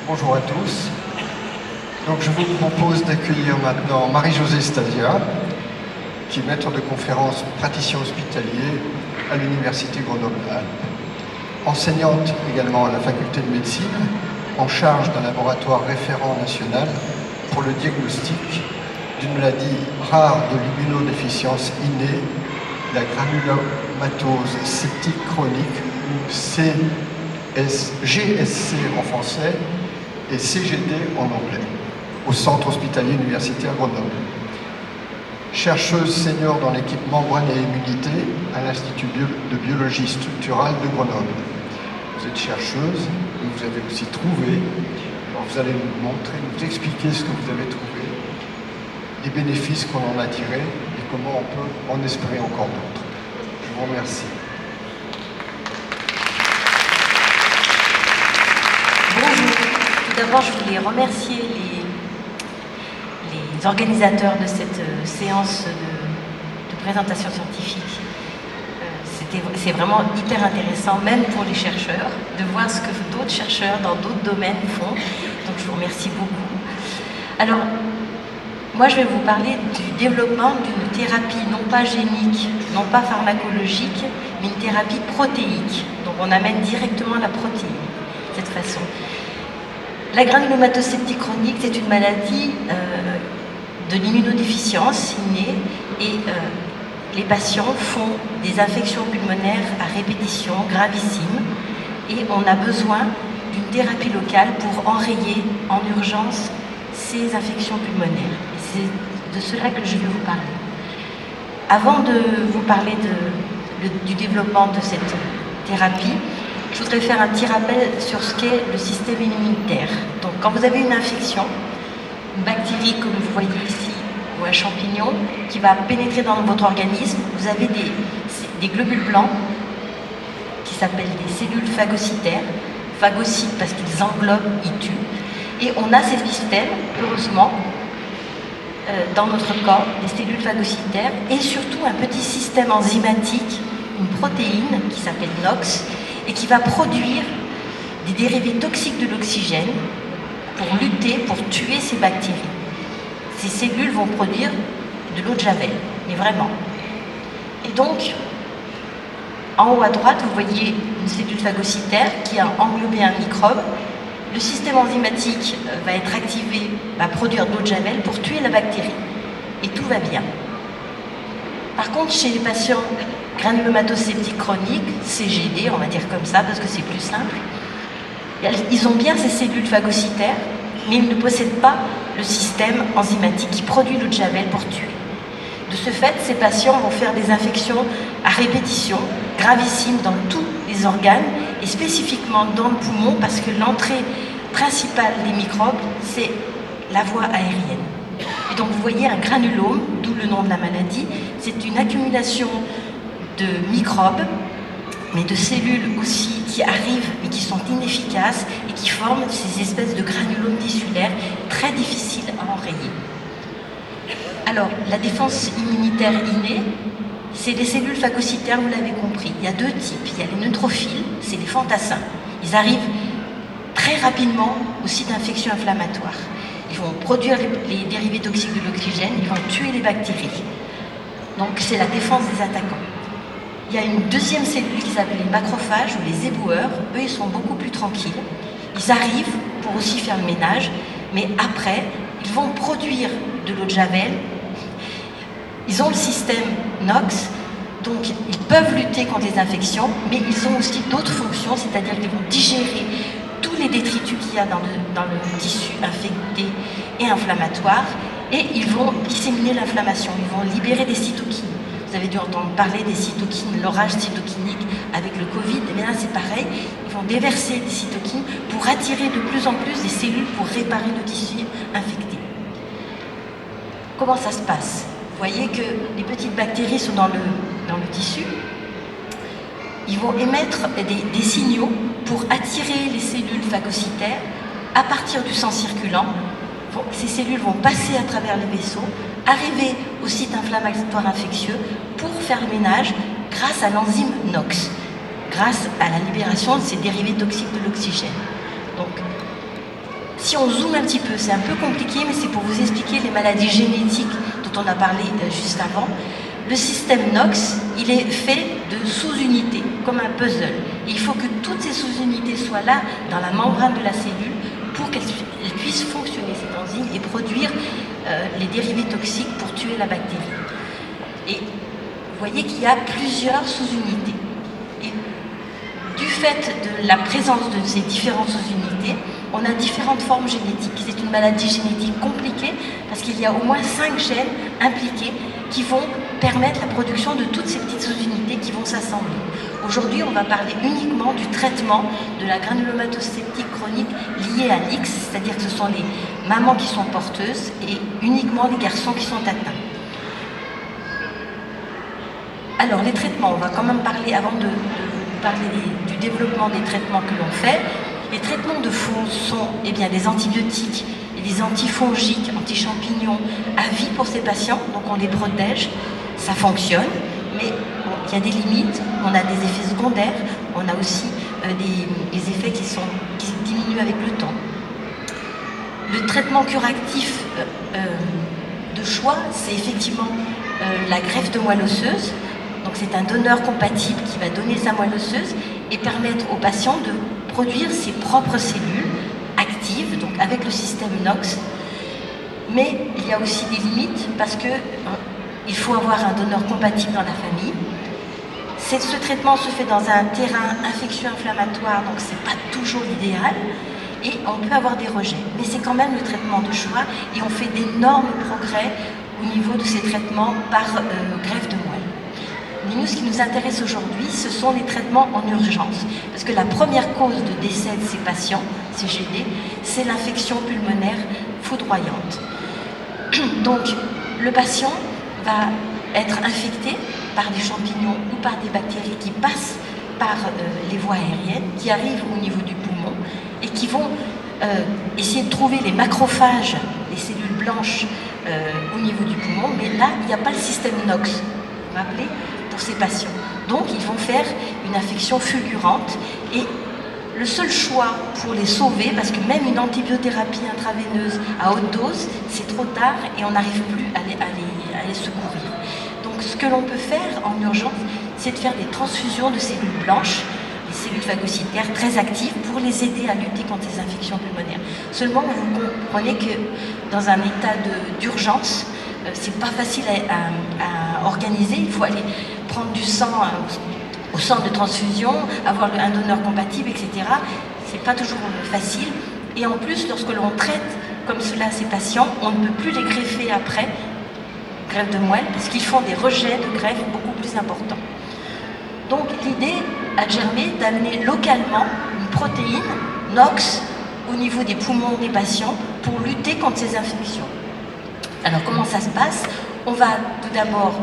Bonjour à tous. Donc je vous propose d'accueillir maintenant Marie-Josée Stasia, qui est maître de conférence praticien hospitalier à l'Université Grenoble-Alpes. Enseignante également à la faculté de médecine, en charge d'un laboratoire référent national pour le diagnostic d'une maladie rare de l'immunodéficience innée, la granulomatose septique chronique, ou GSC en français, et CGD en anglais, au Centre hospitalier universitaire Grenoble. Chercheuse senior dans l'équipe membrane et immunité à l'Institut de biologie structurale de Grenoble. Vous êtes chercheuse, et vous avez aussi trouvé, alors vous allez nous montrer, nous expliquer ce que vous avez trouvé, les bénéfices qu'on en a tirés et comment on peut en espérer encore d'autres. Je vous remercie. Bonjour. Tout d'abord, je voulais remercier les organisateurs de cette séance de présentation scientifique. C'est vraiment hyper intéressant, même pour les chercheurs, de voir ce que d'autres chercheurs dans d'autres domaines font. Donc je vous remercie beaucoup. Alors, moi je vais vous parler du développement d'une thérapie non pas génique, non pas pharmacologique, mais une thérapie protéique. Donc on amène directement la protéine, de cette façon. La granulomatose septique chronique, c'est une maladie de l'immunodéficience innée et les patients font des infections pulmonaires à répétition gravissimes et on a besoin d'une thérapie locale pour enrayer en urgence ces infections pulmonaires. Et c'est de cela que je vais vous parler. Avant de vous parler du développement de cette thérapie, je voudrais faire un petit rappel sur ce qu'est le système immunitaire. Donc quand vous avez une infection, une bactérie comme vous voyez ici, ou un champignon qui va pénétrer dans votre organisme, vous avez des globules blancs qui s'appellent des cellules phagocytaires, phagocytes parce qu'ils englobent, ils tuent, et on a ces systèmes, heureusement, dans notre corps, des cellules phagocytaires, et surtout un petit système enzymatique, une protéine qui s'appelle NOx, et qui va produire des dérivés toxiques de l'oxygène pour lutter, pour tuer ces bactéries. Ces cellules vont produire de l'eau de Javel, mais vraiment. Et donc, en haut à droite, vous voyez une cellule phagocytaire qui a englobé un microbe. Le système enzymatique va être activé, va produire de l'eau de Javel pour tuer la bactérie. Et tout va bien. Par contre, chez les patients granulomatose septique chronique, CGD, on va dire comme ça parce que c'est plus simple, ils ont bien ces cellules phagocytaires, mais ils ne possèdent pas le système enzymatique qui produit l'eau de Javel pour tuer. De ce fait, ces patients vont faire des infections à répétition, gravissimes dans tous les organes, et spécifiquement dans le poumon, parce que l'entrée principale des microbes, c'est la voie aérienne. Et donc vous voyez un granulome, d'où le nom de la maladie, c'est une accumulation de microbes, mais de cellules aussi qui arrivent et qui sont inefficaces et qui forment ces espèces de granulomes tissulaires très difficiles à enrayer. Alors, la défense immunitaire innée, c'est les cellules phagocytaires, vous l'avez compris. Il y a deux types. Il y a les neutrophiles, c'est les fantassins. Ils arrivent très rapidement au site d'infection inflammatoire. Ils vont produire les dérivés toxiques de l'oxygène, ils vont tuer les bactéries. Donc, c'est la défense des attaquants. Il y a une deuxième cellule qui s'appelle les macrophages ou les éboueurs. Eux, ils sont beaucoup plus tranquilles. Ils arrivent pour aussi faire le ménage, mais après, ils vont produire de l'eau de Javel. Ils ont le système NOx, donc ils peuvent lutter contre les infections, mais ils ont aussi d'autres fonctions, c'est-à-dire qu'ils vont digérer tous les détritus qu'il y a dans le tissu infecté et inflammatoire, et ils vont disséminer l'inflammation, ils vont libérer des cytokines. Vous avez dû entendre parler des cytokines, l'orage cytokinique avec le Covid, et bien là c'est pareil, ils vont déverser des cytokines pour attirer de plus en plus des cellules pour réparer le tissu infecté. Comment ça se passe? Vous voyez que les petites bactéries sont dans le tissu, ils vont émettre des signaux pour attirer les cellules phagocytaires à partir du sang circulant. Ces cellules vont passer à travers les vaisseaux, arriver au site inflammatoire infectieux pour faire le ménage grâce à l'enzyme NOx, grâce à la libération de ces dérivés toxiques de l'oxygène. Donc, si on zoome un petit peu, c'est un peu compliqué, mais c'est pour vous expliquer les maladies génétiques dont on a parlé juste avant. Le système NOx, il est fait de sous-unités, comme un puzzle. Et il faut que toutes ces sous-unités soient là, dans la membrane de la cellule, pour qu'elles puissent fonctionner, cette enzyme, et produire les dérivés toxiques pour tuer la bactérie. Et vous voyez qu'il y a plusieurs sous-unités. Et du fait de la présence de ces différentes sous-unités, on a différentes formes génétiques. C'est une maladie génétique compliquée parce qu'il y a au moins 5 gènes impliqués qui vont permettre la production de toutes ces petites sous-unités qui vont s'assembler. Aujourd'hui, on va parler uniquement du traitement de la granulomatose-septique chronique liée à l'X, c'est-à-dire que ce sont les mamans qui sont porteuses et uniquement les garçons qui sont atteints. Alors, les traitements, on va quand même parler, avant de parler du développement des traitements que l'on fait. Les traitements de fond sont des antibiotiques et des antifongiques, anti-champignons à vie pour ces patients, donc on les protège, ça fonctionne, mais il y a des limites, on a des effets secondaires, on a aussi des effets qui diminuent avec le temps. Le traitement curatif de choix, c'est effectivement la greffe de moelle osseuse. Donc c'est un donneur compatible qui va donner sa moelle osseuse et permettre au patient de produire ses propres cellules actives, donc avec le système NOx. Mais il y a aussi des limites parce que il faut avoir un donneur compatible dans la famille. Ce traitement se fait dans un terrain infectio-inflammatoire, donc c'est pas toujours l'idéal. Et on peut avoir des rejets. Mais c'est quand même le traitement de choix et on fait d'énormes progrès au niveau de ces traitements par greffe de moelle. Mais nous, ce qui nous intéresse aujourd'hui, ce sont les traitements en urgence. Parce que la première cause de décès de ces patients, CGD, c'est l'infection pulmonaire foudroyante. Donc, le patient va être infecté par des champignons ou par des bactéries qui passent par les voies aériennes, qui arrivent au niveau du poumon et qui vont essayer de trouver les macrophages, les cellules blanches au niveau du poumon. Mais là, il n'y a pas le système NOx, vous vous rappelez, pour ces patients. Donc, ils vont faire une infection fulgurante et le seul choix pour les sauver, parce que même une antibiothérapie intraveineuse à haute dose, c'est trop tard et on n'arrive plus à les secourir. Donc, ce que l'on peut faire en urgence, c'est de faire des transfusions de cellules blanches, les cellules phagocytaires très actives, pour les aider à lutter contre les infections pulmonaires. Seulement, vous comprenez que dans un état d'urgence, c'est pas facile à organiser. Il faut aller prendre du sang au centre de transfusion, avoir un donneur compatible, etc. C'est pas toujours facile. Et en plus, lorsque l'on traite comme cela ces patients, on ne peut plus les greffer après, greffe de moelle, parce qu'ils font des rejets de greffe beaucoup plus importants. Donc l'idée a germé d'amener localement une protéine NOx au niveau des poumons des patients pour lutter contre ces infections. Alors comment ça se passe? On va tout d'abord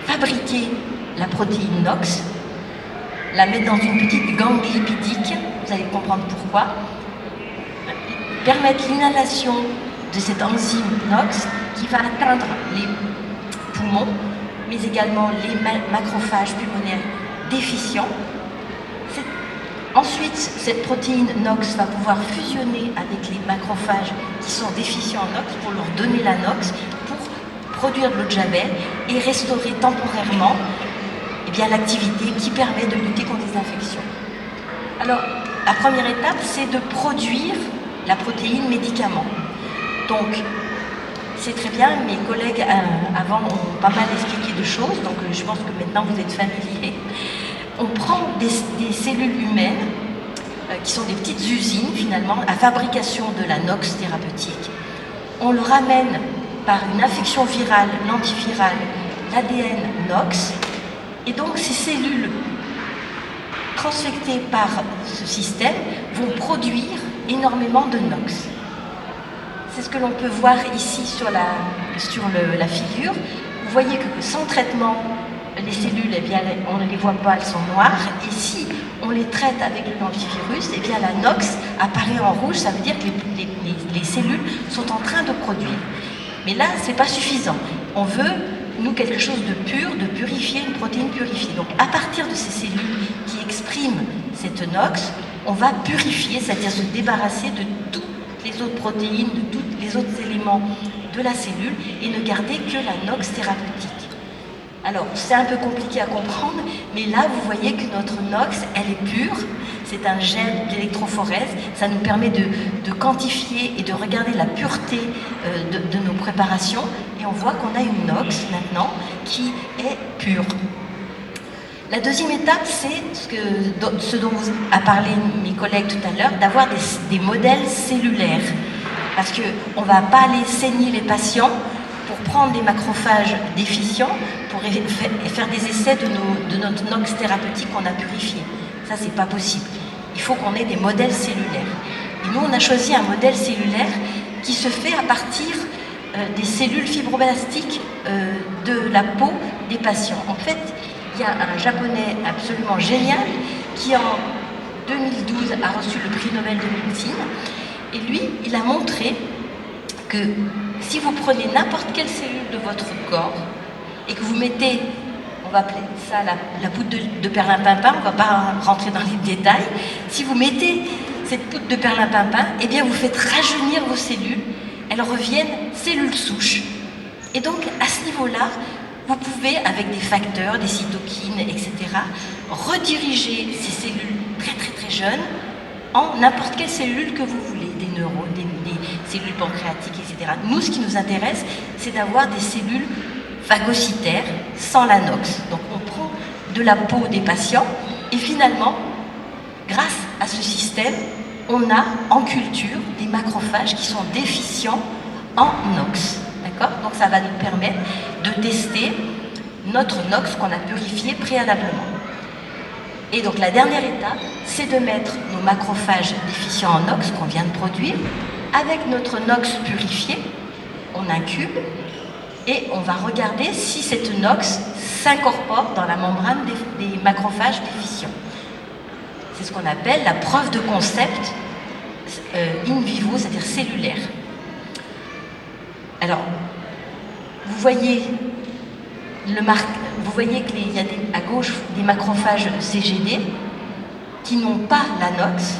fabriquer la protéine NOx, la mettre dans une petite gangue lipidique, vous allez comprendre pourquoi, permettre l'inhalation de cette enzyme NOx qui va atteindre les poumons, mais également les macrophages pulmonaires déficients. Ensuite, cette protéine NOx va pouvoir fusionner avec les macrophages qui sont déficients en NOx pour leur donner la NOx, pour produire de l'eau de Javel et restaurer temporairement l'activité qui permet de lutter contre les infections. Alors, la première étape, c'est de produire la protéine médicament. Donc, c'est très bien, mes collègues avant ont pas mal expliqué de choses, donc je pense que maintenant vous êtes familiers. On prend des cellules humaines qui sont des petites usines finalement à fabrication de la NOx thérapeutique. On le ramène par une infection virale, l'antivirale, l'ADN NOx, et donc ces cellules transfectées par ce système vont produire énormément de NOx. C'est ce que l'on peut voir ici sur la figure. Vous voyez que sans traitement, les cellules, on ne les voit pas, elles sont noires. Et si on les traite avec l'antivirus, la NOx apparaît en rouge, ça veut dire que les cellules sont en train de produire. Mais là, ce n'est pas suffisant. On veut, nous, quelque chose de pur, de purifié, une protéine purifiée. Donc, à partir de ces cellules qui expriment cette NOx, on va purifier, c'est-à-dire se débarrasser de tout les autres protéines, de tous les autres éléments de la cellule et ne garder que la NOx thérapeutique. Alors, c'est un peu compliqué à comprendre, mais là, vous voyez que notre NOx, elle est pure. C'est un gel d'électrophorèse. Ça nous permet de quantifier et de regarder la pureté de nos préparations. Et on voit qu'on a une NOx maintenant qui est pure. La deuxième étape, c'est ce dont vous a parlé mes collègues tout à l'heure, d'avoir des modèles cellulaires. Parce qu'on ne va pas aller saigner les patients pour prendre des macrophages déficients, pour faire des essais de notre NOx thérapeutique qu'on a purifié. Ça, c'est pas possible. Il faut qu'on ait des modèles cellulaires. Et nous, on a choisi un modèle cellulaire qui se fait à partir des cellules fibroblastiques de la peau des patients. En fait, il y a un japonais absolument génial qui, en 2012, a reçu le prix Nobel de médecine. Et lui, il a montré que si vous prenez n'importe quelle cellule de votre corps et que vous mettez, on va appeler ça la poudre de perlimpinpin, on ne va pas rentrer dans les détails, si vous mettez cette poudre de perlimpinpin, eh bien vous faites rajeunir vos cellules, elles reviennent cellules souches. Et donc à ce niveau-là, vous pouvez, avec des facteurs, des cytokines, etc., rediriger ces cellules très jeunes en n'importe quelle cellule que vous voulez, des neurones, des cellules pancréatiques, etc. Nous, ce qui nous intéresse, c'est d'avoir des cellules phagocytaires sans la NOx. Donc on prend de la peau des patients et finalement, grâce à ce système, on a en culture des macrophages qui sont déficients en NOx. D'accord ? Donc ça va nous permettre de tester notre NOx qu'on a purifié préalablement. Et donc la dernière étape, c'est de mettre nos macrophages déficients en NOx qu'on vient de produire avec notre NOx purifié, on incube et on va regarder si cette NOx s'incorpore dans la membrane des macrophages déficients. C'est ce qu'on appelle la preuve de concept in vivo, c'est-à-dire cellulaire. Alors, vous voyez qu'il y a à gauche des macrophages CGD qui n'ont pas la NOx.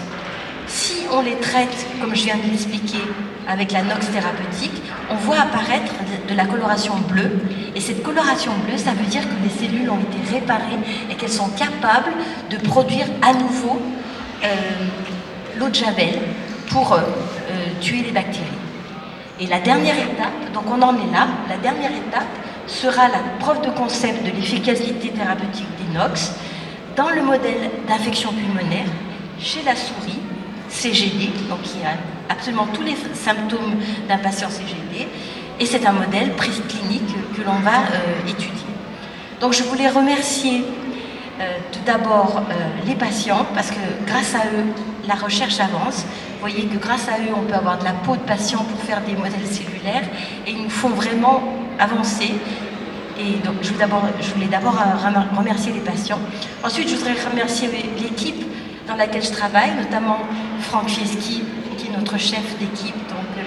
Si on les traite, comme je viens de l'expliquer, avec la NOx thérapeutique, on voit apparaître de la coloration bleue. Et cette coloration bleue, ça veut dire que les cellules ont été réparées et qu'elles sont capables de produire à nouveau l'eau de Javel pour tuer les bactéries. Et la dernière étape, donc on en est là, la dernière étape sera la preuve de concept de l'efficacité thérapeutique des NOx dans le modèle d'infection pulmonaire chez la souris CGD, donc qui a absolument tous les symptômes d'un patient CGD, et c'est un modèle préclinique que l'on va étudier. Donc je voulais remercier tout d'abord les patients, parce que grâce à eux, la recherche avance. Vous voyez que grâce à eux, on peut avoir de la peau de patient pour faire des modèles cellulaires, et ils nous font vraiment avancer. Et donc je voulais d'abord remercier les patients. Ensuite, je voudrais remercier l'équipe dans laquelle je travaille, notamment Franck Fieschi, qui est notre chef d'équipe, donc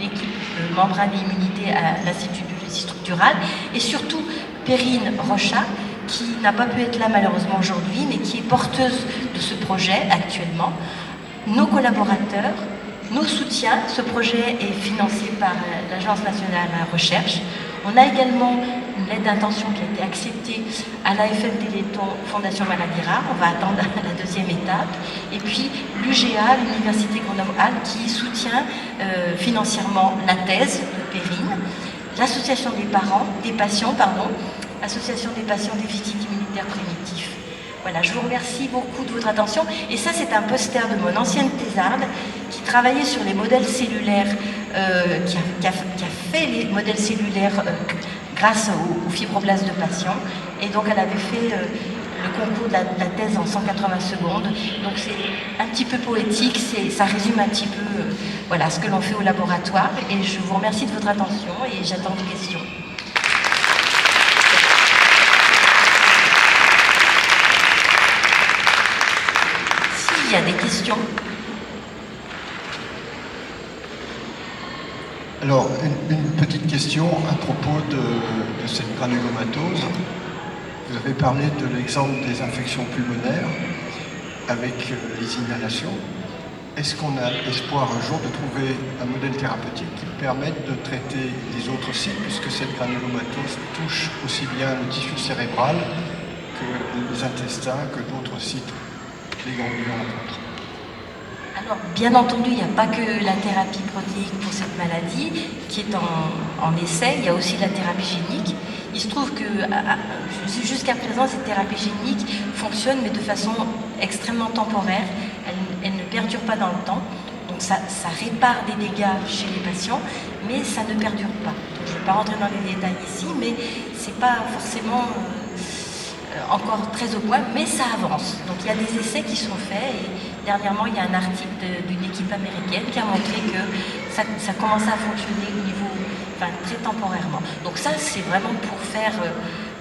l'équipe membrane et immunité à l'Institut de biologie structurale, et surtout Perrine Rochat, qui n'a pas pu être là malheureusement aujourd'hui, mais qui est porteuse de ce projet actuellement, nos collaborateurs, nos soutiens. Ce projet est financé par l'Agence nationale de la recherche. On a également une lettre d'intention qui a été acceptée à l'AFM Téléthon Fondation Maladies Rares. On va attendre la deuxième étape. Et puis l'UGA, l'Université Grenoble-Alpes, qui soutient financièrement la thèse de Perrine, l'association des patients, l'association des patients déficit immunitaire primitif. Voilà, je vous remercie beaucoup de votre attention. Et ça, c'est un poster de mon ancienne thésarde qui travaillait sur les modèles cellulaires, qui a fait les modèles cellulaires grâce aux fibroblastes de patients. Et donc, elle avait fait le concours de la thèse en 180 secondes. Donc, c'est un petit peu poétique, ça résume un petit peu voilà, ce que l'on fait au laboratoire. Et je vous remercie de votre attention et j'attends vos questions. Il y a des questions. Alors, une petite question à propos de cette granulomatose. Vous avez parlé de l'exemple des infections pulmonaires avec les inhalations. est-ce qu'on a espoir un jour de trouver un modèle thérapeutique qui permette de traiter les autres sites, puisque cette granulomatose touche aussi bien le tissu cérébral que les intestins, que d'autres sites, les ganglions entre autres? Alors, bien entendu, il n'y a pas que la thérapie protéique pour cette maladie qui est en essai, il y a aussi la thérapie génique. Il se trouve que jusqu'à présent, cette thérapie génique fonctionne, mais de façon extrêmement temporaire. Elle ne perdure pas dans le temps. Donc ça répare des dégâts chez les patients, mais ça ne perdure pas. Donc, je ne vais pas rentrer dans les détails ici, mais ce n'est pas forcément encore très au point, mais ça avance. Donc il y a des essais qui sont faits et dernièrement il y a un article d'une équipe américaine qui a montré que ça commençait à fonctionner au niveau, enfin très temporairement. Donc ça c'est vraiment pour faire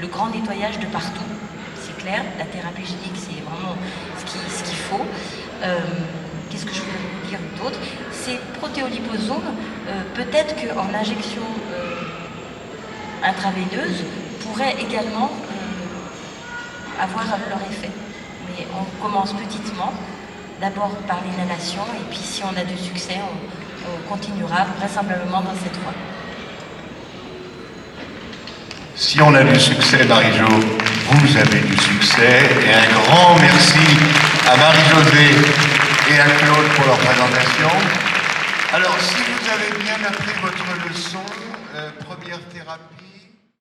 le grand nettoyage de partout. C'est clair, la thérapie génique c'est vraiment ce qu'il faut. Qu'est-ce que je voulais vous dire d'autre? Ces protéoliposomes, peut-être qu'en injection intraveineuse pourraient également avoir leur effet. Mais on commence petitement, d'abord par l'inhalation, et puis si on a du succès, on continuera vraisemblablement dans cette voie. Si on a du succès, Marie-Jo, vous avez du succès. Et un grand merci à Marie-Josée et à Claude pour leur présentation. Alors, si vous avez bien appris votre leçon, première thérapie,